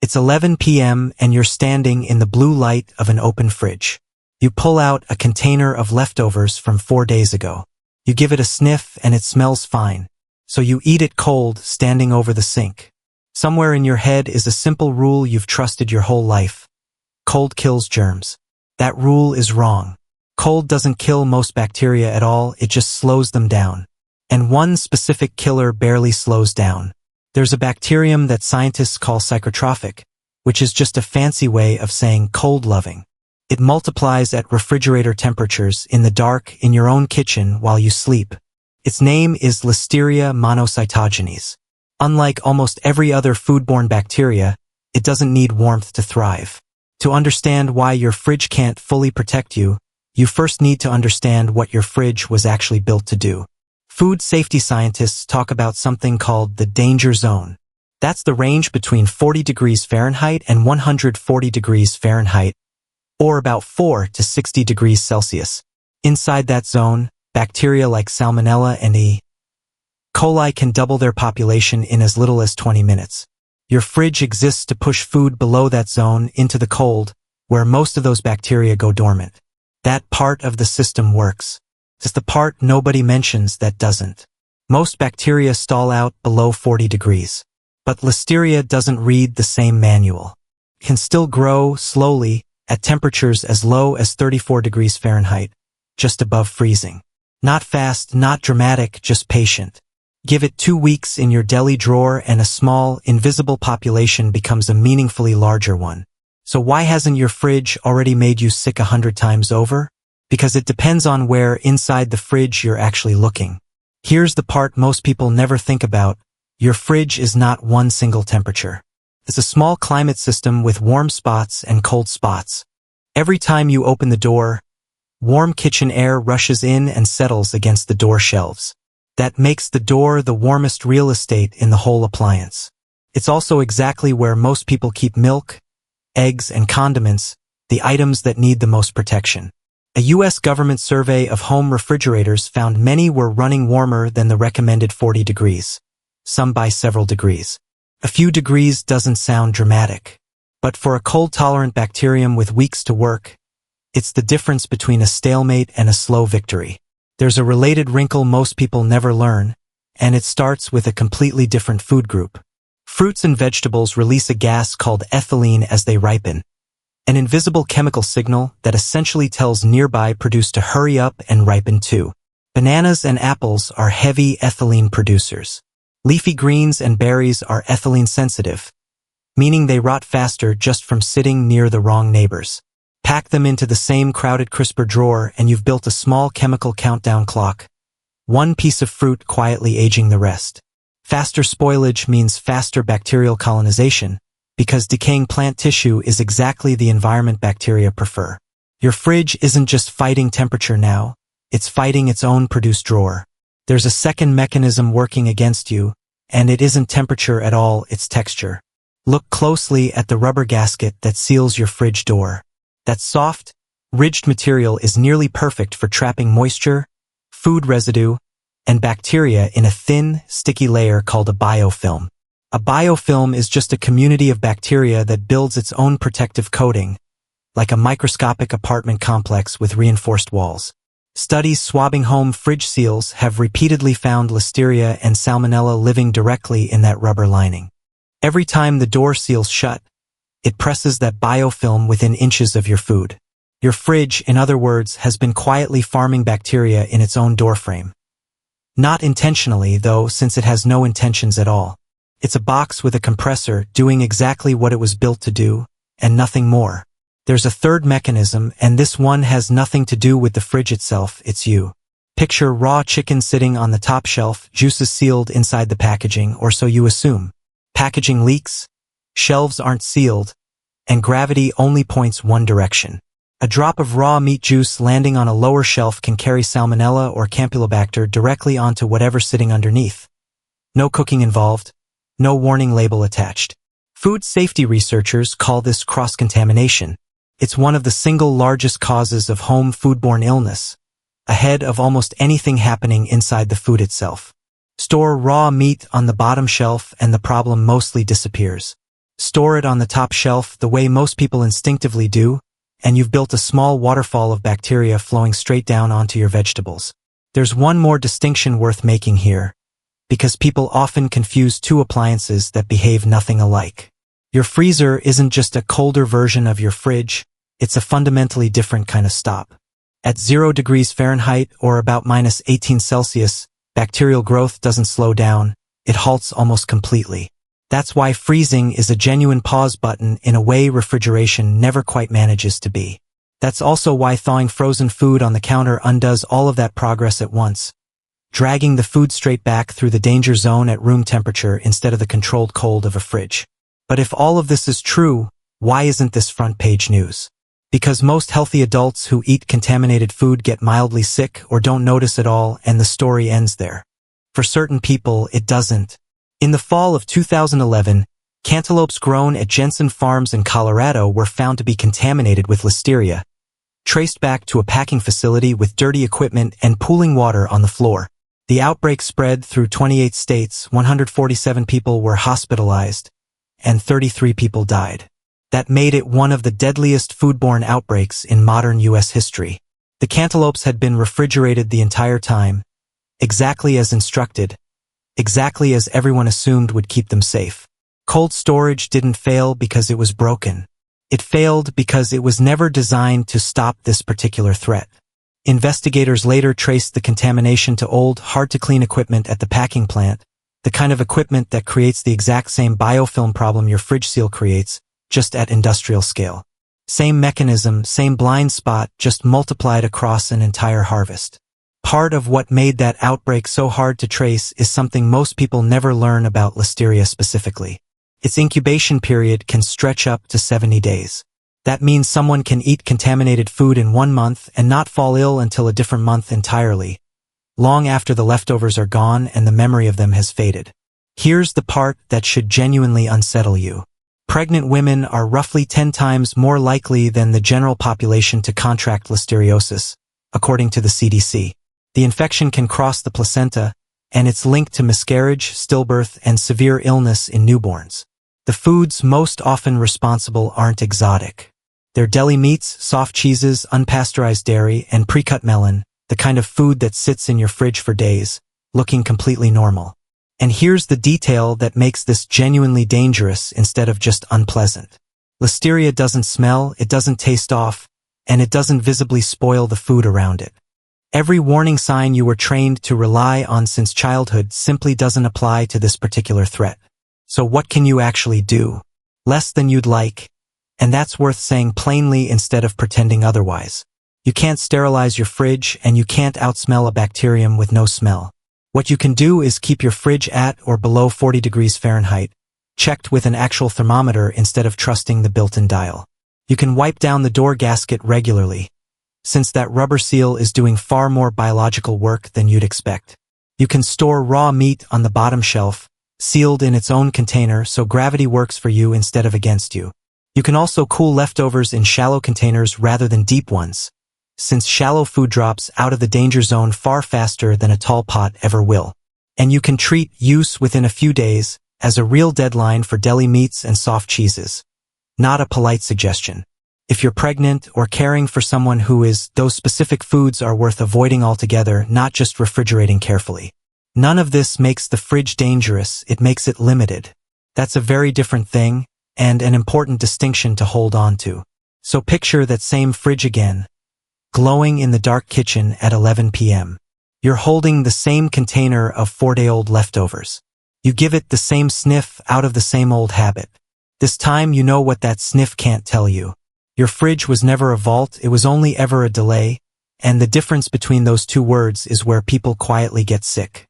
It's 11 p.m. and you're standing in the blue light of an open fridge. You pull out a container of leftovers from 4 days ago. You give it a sniff and it smells fine. So you eat it cold, standing over the sink. Somewhere in your head is a simple rule you've trusted your whole life. Cold kills germs. That rule is wrong. Cold doesn't kill most bacteria at all, it just slows them down. And one specific killer barely slows down. There's a bacterium that scientists call psychotrophic, which is just a fancy way of saying cold-loving. It multiplies at refrigerator temperatures in the dark in your own kitchen while you sleep. Its name is Listeria monocytogenes. Unlike almost every other foodborne bacteria, it doesn't need warmth to thrive. To understand why your fridge can't fully protect you, you first need to understand what your fridge was actually built to do. Food safety scientists talk about something called the danger zone. That's the range between 40 degrees Fahrenheit and 140 degrees Fahrenheit, or about 4 to 60 degrees Celsius. Inside that zone, bacteria like Salmonella and E. coli can double their population in as little as 20 minutes. Your fridge exists to push food below that zone into the cold, where most of those bacteria go dormant. That part of the system works. It's the part nobody mentions that doesn't. Most bacteria stall out below 40 degrees. But Listeria doesn't read the same manual. It can still grow slowly at temperatures as low as 34 degrees Fahrenheit, just above freezing. Not fast, not dramatic, just patient. Give it 2 weeks in your deli drawer and a small, invisible population becomes a meaningfully larger one. So why hasn't your fridge already made you sick 100 times over? Because it depends on where inside the fridge you're actually looking. Here's the part most people never think about. Your fridge is not one single temperature. It's a small climate system with warm spots and cold spots. Every time you open the door, warm kitchen air rushes in and settles against the door shelves. That makes the door the warmest real estate in the whole appliance. It's also exactly where most people keep milk, eggs, and condiments, the items that need the most protection. A U.S. government survey of home refrigerators found many were running warmer than the recommended 40 degrees, some by several degrees. A few degrees doesn't sound dramatic. But for a cold-tolerant bacterium with weeks to work, it's the difference between a stalemate and a slow victory. There's a related wrinkle most people never learn, and it starts with a completely different food group. Fruits and vegetables release a gas called ethylene as they ripen, an invisible chemical signal that essentially tells nearby produce to hurry up and ripen too. Bananas and apples are heavy ethylene producers. Leafy greens and berries are ethylene sensitive, meaning they rot faster just from sitting near the wrong neighbors. Pack them into the same crowded crisper drawer and you've built a small chemical countdown clock. One piece of fruit quietly aging the rest. Faster spoilage means faster bacterial colonization, because decaying plant tissue is exactly the environment bacteria prefer. Your fridge isn't just fighting temperature now, it's fighting its own produced drawer. There's a second mechanism working against you, and it isn't temperature at all, it's texture. Look closely at the rubber gasket that seals your fridge door. That soft, ridged material is nearly perfect for trapping moisture, food residue, and bacteria in a thin, sticky layer called a biofilm. A biofilm is just a community of bacteria that builds its own protective coating, like a microscopic apartment complex with reinforced walls. Studies swabbing home fridge seals have repeatedly found Listeria and Salmonella living directly in that rubber lining. Every time the door seals shut, it presses that biofilm within inches of your food. Your fridge, in other words, has been quietly farming bacteria in its own doorframe. Not intentionally, though, since it has no intentions at all. It's a box with a compressor doing exactly what it was built to do, and nothing more. There's a third mechanism, and this one has nothing to do with the fridge itself, it's you. Picture raw chicken sitting on the top shelf, juices sealed inside the packaging, or so you assume. Packaging leaks, shelves aren't sealed, and gravity only points one direction. A drop of raw meat juice landing on a lower shelf can carry Salmonella or Campylobacter directly onto whatever's sitting underneath. No cooking involved. No warning label attached. Food safety researchers call this cross-contamination. It's one of the single largest causes of home foodborne illness, ahead of almost anything happening inside the food itself. Store raw meat on the bottom shelf and the problem mostly disappears. Store it on the top shelf the way most people instinctively do, and you've built a small waterfall of bacteria flowing straight down onto your vegetables. There's one more distinction worth making here, because people often confuse two appliances that behave nothing alike. Your freezer isn't just a colder version of your fridge, it's a fundamentally different kind of stop. At 0 degrees Fahrenheit or about -18 Celsius, bacterial growth doesn't slow down, it halts almost completely. That's why freezing is a genuine pause button in a way refrigeration never quite manages to be. That's also why thawing frozen food on the counter undoes all of that progress at once, dragging the food straight back through the danger zone at room temperature instead of the controlled cold of a fridge. But if all of this is true, why isn't this front page news? Because most healthy adults who eat contaminated food get mildly sick or don't notice at all, and the story ends there. For certain people, it doesn't. In the fall of 2011, cantaloupes grown at Jensen Farms in Colorado were found to be contaminated with Listeria, traced back to a packing facility with dirty equipment and pooling water on the floor. The outbreak spread through 28 states, 147 people were hospitalized, and 33 people died. That made it one of the deadliest foodborne outbreaks in modern U.S. history. The cantaloupes had been refrigerated the entire time, exactly as instructed, exactly as everyone assumed would keep them safe. Cold storage didn't fail because it was broken. It failed because it was never designed to stop this particular threat. Investigators later traced the contamination to old, hard-to-clean equipment at the packing plant, the kind of equipment that creates the exact same biofilm problem your fridge seal creates, just at industrial scale. Same mechanism, same blind spot, just multiplied across an entire harvest. Part of what made that outbreak so hard to trace is something most people never learn about Listeria specifically. Its incubation period can stretch up to 70 days. That means someone can eat contaminated food in 1 month and not fall ill until a different month entirely, long after the leftovers are gone and the memory of them has faded. Here's the part that should genuinely unsettle you. Pregnant women are roughly 10 times more likely than the general population to contract listeriosis, according to the CDC. The infection can cross the placenta, and it's linked to miscarriage, stillbirth, and severe illness in newborns. The foods most often responsible aren't exotic. They're deli meats, soft cheeses, unpasteurized dairy, and pre-cut melon, the kind of food that sits in your fridge for days, looking completely normal. And here's the detail that makes this genuinely dangerous instead of just unpleasant. Listeria doesn't smell, it doesn't taste off, and it doesn't visibly spoil the food around it. Every warning sign you were trained to rely on since childhood simply doesn't apply to this particular threat. So what can you actually do? Less than you'd like, and that's worth saying plainly instead of pretending otherwise. You can't sterilize your fridge, and you can't outsmell a bacterium with no smell. What you can do is keep your fridge at or below 40 degrees Fahrenheit, checked with an actual thermometer instead of trusting the built-in dial. You can wipe down the door gasket regularly, since that rubber seal is doing far more biological work than you'd expect. You can store raw meat on the bottom shelf, sealed in its own container so gravity works for you instead of against you. You can also cool leftovers in shallow containers rather than deep ones, since shallow food drops out of the danger zone far faster than a tall pot ever will. And you can treat use within a few days as a real deadline for deli meats and soft cheeses, not a polite suggestion. If you're pregnant or caring for someone who is, those specific foods are worth avoiding altogether, not just refrigerating carefully. None of this makes the fridge dangerous, it makes it limited. That's a very different thing, and an important distinction to hold on to. So picture that same fridge again, glowing in the dark kitchen at 11 p.m. You're holding the same container of 4-day-old leftovers. You give it the same sniff out of the same old habit. This time you know what that sniff can't tell you. Your fridge was never a vault, it was only ever a delay, and the difference between those two words is where people quietly get sick.